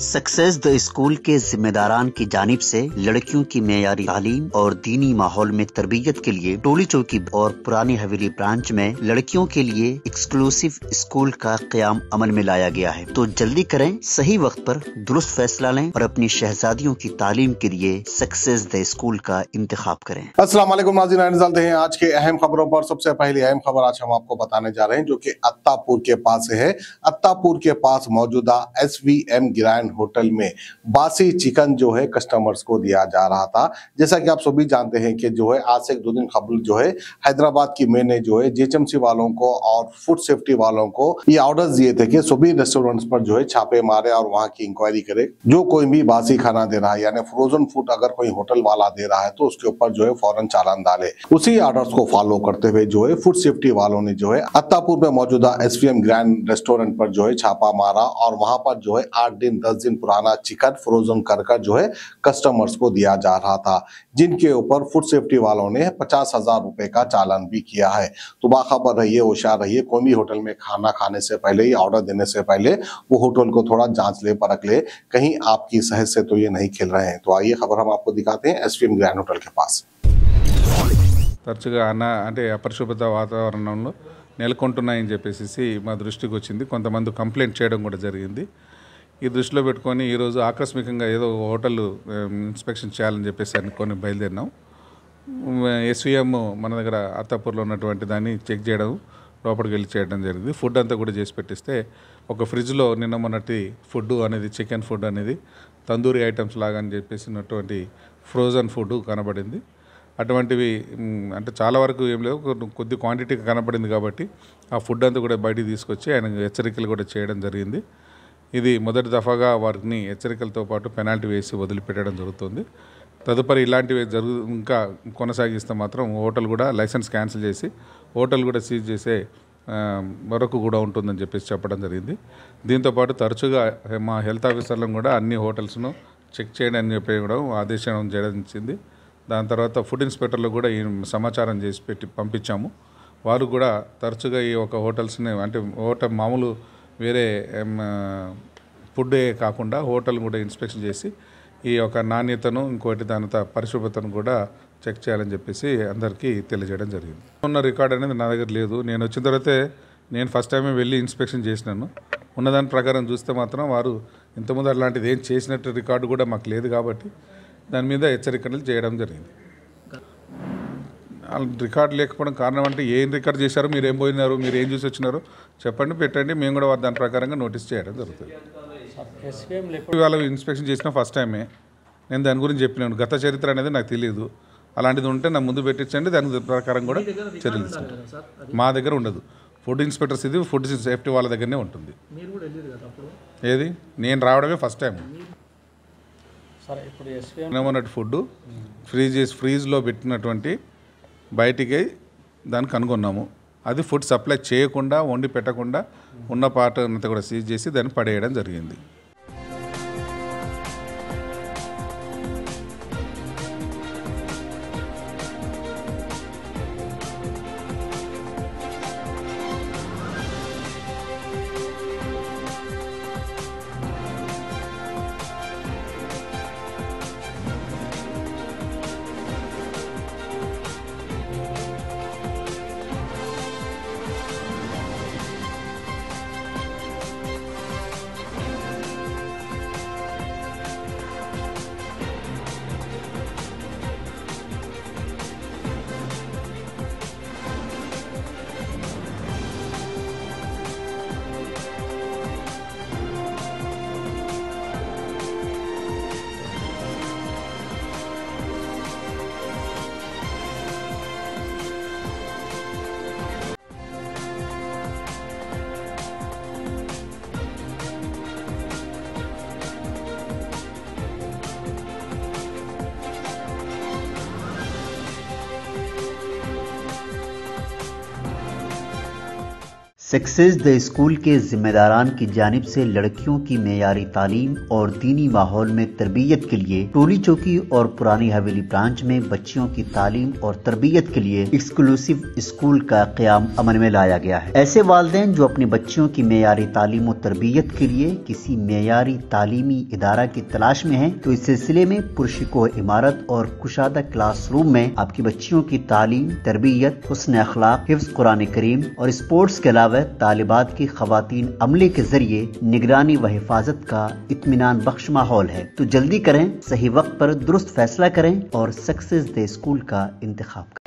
Success the school के जिम्मेदारान की जानिब से लड़कियों की मेयारी तालीम और दीनी माहौल में तरबियत के लिए टोली चौकी और पुरानी हवेली ब्रांच में लड़कियों के लिए एक्सक्लूसिव स्कूल का क़याम अमल में लाया गया है। तो जल्दी करें, सही वक्त पर दुरुस्त फैसला लें और अपनी शहजादियों की तालीम के लिए सक्सेस द स्कूल का इंतखाब करें। अस्सलाम वालेकुम नाज़रीन, चलते हैं आज के अहम खबरों पर। सबसे पहली अहम खबर आज हम आपको बताने जा रहे हैं जो कि अत्तापुर के पास है। अत्तापुर के पास मौजूदा SVM ग्रैंड होटल में बासी चिकन जो है कस्टमर्स को दिया जा रहा था। जैसा कि आप सभी जानते हैं कि जो है आज से एक दो दिन कबल जो है हैदराबाद की मैंने जो है GHMC वालों को और फूड सेफ्टी वालों को ये ऑर्डर्स दिए थे कि सभी रेस्टोरेंट्स पर जो है छापे मारे और वहां की इंक्वायरी करे। जो कोई भी बासी खाना दे रहा है यानी फ्रोजन फूड अगर कोई होटल वाला दे रहा है तो उसके ऊपर जो है फौरन चालान डाले। उसी ऑर्डर्स को फॉलो करते हुए जो है फूड सेफ्टी वालों ने जो है अत्तापुर में मौजूदा SVM ग्रैंड रेस्टोरेंट पर जो है छापा मारा और वहां पर जो है 8 दिन 10 दिन पुराना चिकन फ्रोजन कर जो है कस्टमर्स को दिया जा रहा था, जिनके ऊपर फूड सेफ्टी वालों ने 50,000 रुपए का चालान भी किया है। तो बाखबर रहिए, होशियार रहिए। कोई भी होटल में खाना खाने से पहले या ऑर्डर देने से पहले वो होटल को थोड़ा जांच ले, परख ले, कहीं आपकी सेहत से तो ये नहीं खेल रहे हैं। तो आइए खबर हम आपको दिखाते हैं SVM ग्रैंड होटल के पास। తరచుగా అంటే అపరిశుభ్రత వాతావరణంలో నెలకొంటున్నాయని చెప్పేసి మా దృష్టికి వచ్చింది. కొంతమంది కంప్లైంట్ చేయడం కూడా జరిగింది. ఈ దృష్టిలో పెట్టుకొని ఈరోజు ఆకస్మికంగా ఏదో హోటల్ ఇన్స్పెక్షన్ చేయాలని చెప్పేసి అనుకొని బయలుదేరినాం. SVM మన దగ్గర అత్తాపూర్లో ఉన్నటువంటి దాన్ని చెక్ చేయడం, లోపలికి వెళ్ళి చేయడం జరిగింది. ఫుడ్ అంతా కూడా చేసి పెట్టిస్తే ఒక ఫ్రిడ్జ్లో నిన్న మొన్నటి ఫుడ్ అనేది చికెన్ ఫుడ్ అనేది తందూరి ఐటమ్స్ లాగా అని చెప్పేసినటువంటి ఫ్రోజన్ ఫుడ్ కనబడింది. అటువంటివి అంటే చాలా వరకు ఏం లేవు, కొద్ది క్వాంటిటీ కనపడింది కాబట్టి ఆ ఫుడ్ అంతా కూడా బయటికి తీసుకొచ్చి ఆయన హెచ్చరికలు కూడా చేయడం జరిగింది. ఇది మొదటి దఫాగా వారిని హెచ్చరికలతో పాటు పెనాల్టీ వేసి వదిలిపెట్టడం జరుగుతుంది. తదుపరి ఇలాంటివి ఇంకా కొనసాగిస్తే మాత్రం హోటల్ కూడా లైసెన్స్ క్యాన్సిల్ చేసి హోటల్ కూడా సీజ్ చేసే వరకు కూడా ఉంటుందని చెప్పేసి చెప్పడం జరిగింది. దీంతోపాటు తరచుగా మా హెల్త్ ఆఫీసర్లను కూడా అన్ని హోటల్స్ను చెక్ చేయడం అని చెప్పి కూడా ఆదేశం చేయడం. దాని తర్వాత ఫుడ్ ఇన్స్పెక్టర్లు కూడా ఈ సమాచారం చేసి పెట్టి పంపించాము. వారు కూడా తరచుగా ఈ ఒక హోటల్స్ని అంటే హోటల్ మామూలు వేరే ఫుడ్డే కాకుండా హోటల్ కూడా ఇన్స్పెక్షన్ చేసి ఈ యొక్క నాణ్యతను ఇంకోటి దాని పరిశుభ్రతను కూడా చెక్ చేయాలని చెప్పేసి అందరికీ తెలియజేయడం జరిగింది. ఉన్న రికార్డ్ అనేది నా దగ్గర లేదు. నేను వచ్చిన తర్వాతే నేను ఫస్ట్ టైమే వెళ్ళి ఇన్స్పెక్షన్ చేసినాను. ఉన్నదాని ప్రకారం చూస్తే మాత్రం వారు ఇంతకుముందు అలాంటిది ఏం చేసినట్టు రికార్డు కూడా మాకు లేదు కాబట్టి దాని మీద హెచ్చరికలు చేయడం జరిగింది. రికార్డు లేకపోవడం కారణం అంటే ఏం రికార్డు చేశారు, మీరు ఏం పోయినారు, మీరు ఏం చూసి వచ్చినారు చెప్పండి, పెట్టండి, మేము కూడా దాని ప్రకారంగా నోటీస్ చేయడం జరుగుతుంది. ఇవాళ ఇన్స్పెక్షన్ చేసిన ఫస్ట్ టైమే నేను దాని గురించి చెప్పినాను. గత చరిత్ర అనేది నాకు తెలియదు. అలాంటిది ఉంటే నా ముందు పెట్టించండి, దాని ప్రకారం కూడా చర్యలు తీసుకుంటాం. మా దగ్గర ఉండదు. ఫుడ్ ఇన్స్పెక్టర్స్ ఇది ఫుడ్ సేఫ్టీ వాళ్ళ దగ్గరనే ఉంటుంది. ఏది నేను రావడమే ఫస్ట్ టైం. ఏమన్నట్టు ఫుడ్ ఫ్రీజ్లో పెట్టినటువంటి బయటికి దాన్ని కనుగొన్నాము. అది ఫుడ్ సప్లై చేయకుండా వండి పెట్టకుండా ఉన్న పార్ట్ అంతా కూడా సీజ్ చేసి దాన్ని పడేయడం జరిగింది. सक्सेस द स्कूल के जिम्मेदारान की जानिब से लड़कियों की मेयारी तालीम और दीनी माहौल में तरबियत के लिए टोली चौकी और पुरानी हवेली ब्रांच में बच्चियों की तालीम और तरबियत के लिए एक्सक्लूसिव स्कूल का क़याम अमल में लाया गया है। ऐसे वालिदैन जो अपनी बच्चियों की मेयारी तालीम और तरबियत के लिए किसी मेयारी तालीमी इदारा की तलाश में है तो इस सिलसिले में पुरशिको इमारत और कुशादा क्लासरूम में आपकी बच्चियों की तालीम, तरबियत, हुस्न अखलाक, हिफ्ज़ कुरान करीम और स्पोर्ट्स के अलावा तालिबात की खवातीन अमले के जरिए निगरानी व हिफाजत का इत्मीनान बख्श माहौल है। तो जल्दी करें, सही वक्त पर दुरुस्त फैसला करें और सक्सेस द स्कूल का इंतखाब करें।